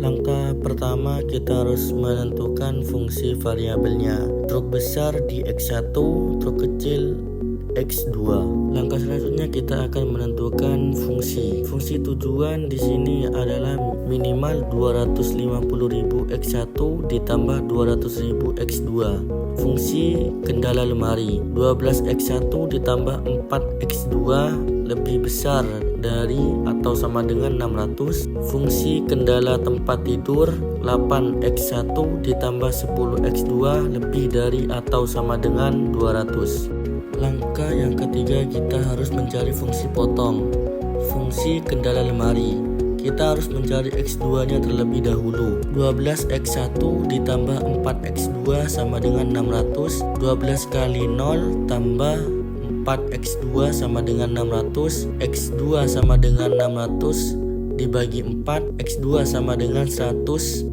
Langkah pertama, kita harus menentukan fungsi variabelnya. Truk besar di X1, truk kecil X2. Langkah selanjutnya kita akan menentukan fungsi. Fungsi tujuan di sini adalah minimal 250.000 X1 ditambah 200.000 X2. Fungsi kendala lemari 12 X1 ditambah 4 X2 lebih besar dari atau sama dengan 600. Fungsi kendala tempat tidur 8 X1 ditambah 10 X2 lebih dari atau sama dengan 200. Langkah yang ketiga, kita harus mencari fungsi potong. Fungsi kendala lemari, kita harus mencari X2 nya terlebih dahulu. 12 X1 ditambah 4 X2 sama dengan 600. 12 kali 0 tambah 4 X2 sama dengan 600. X2 sama dengan 600 dibagi 4. X2 sama dengan 150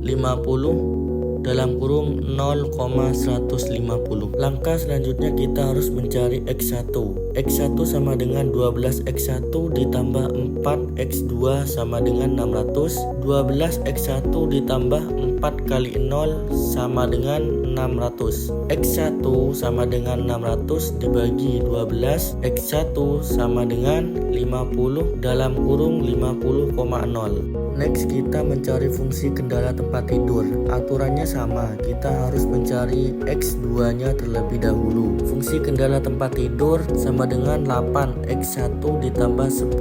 dalam kurung 0,150. Langkah selanjutnya kita harus mencari X1. X1 sama dengan 12 X1 ditambah 4 X2 sama dengan 600. 12 X1 ditambah 4 kali 0 sama dengan 600. X1 sama dengan 600 dibagi 12. X1 sama dengan 50 dalam kurung 50,0. Next, kita mencari fungsi kendala tempat tidur. Aturannya sama, kita harus mencari X2 nya terlebih dahulu. Fungsi kendala tempat tidur sama dengan 8 X1 ditambah 10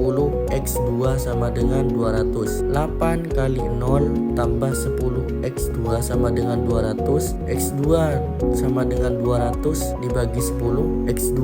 X2 sama dengan 200. 8 kali 0 tambah 10 X2 sama dengan 200. X2 sama dengan 200 dibagi 10. X2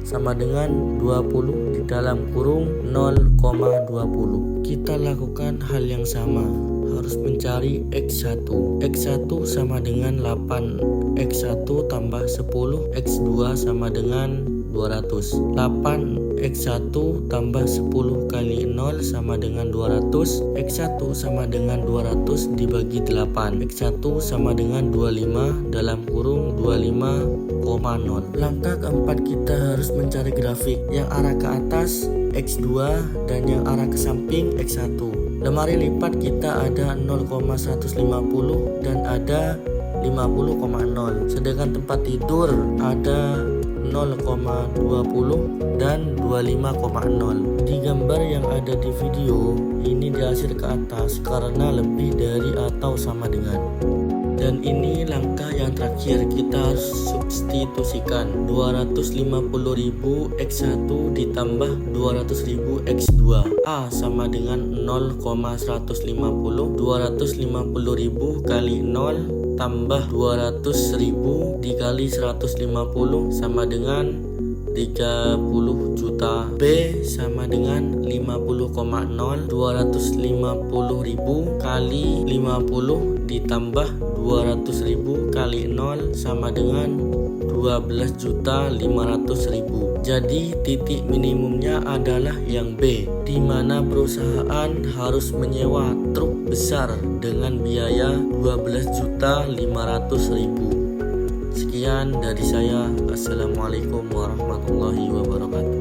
sama dengan 20 di dalam kurung 0,20. Kita lakukan hal yang sama, harus mencari X1. X1 sama dengan 8 X1 tambah 10 X2 sama dengan 200. 8 X1 tambah 10 kali 0 sama dengan 200. X1 sama dengan 200 dibagi 8. X1 sama dengan 25 dalam kurung 25,0. Langkah keempat, kita harus mencari grafik yang arah ke atas X2 dan yang arah ke samping X1. Lemari lipat kita ada 0,150 dan ada 50,0. Sedangkan tempat tidur ada 0,20 dan 25,0. Di gambar yang ada di video ini dihasil ke atas karena lebih dari atau sama dengan. Dan ini langkah yang terakhir, kita harus substitusikan 250.000 X1 ditambah 200.000 X2. A sama dengan 0,150. 250.000 kali 0 tambah 200.000 dikali 150 sama dengan 30 juta. B sama dengan 50,0. 250.000 kali 50 ditambah 200.000 kali 0 sama dengan 12.500.000. Jadi titik minimumnya adalah yang B, di mana perusahaan harus menyewa truk besar dengan biaya 12.500.000. Sekian dari saya. Assalamualaikum warahmatullahi wabarakatuh.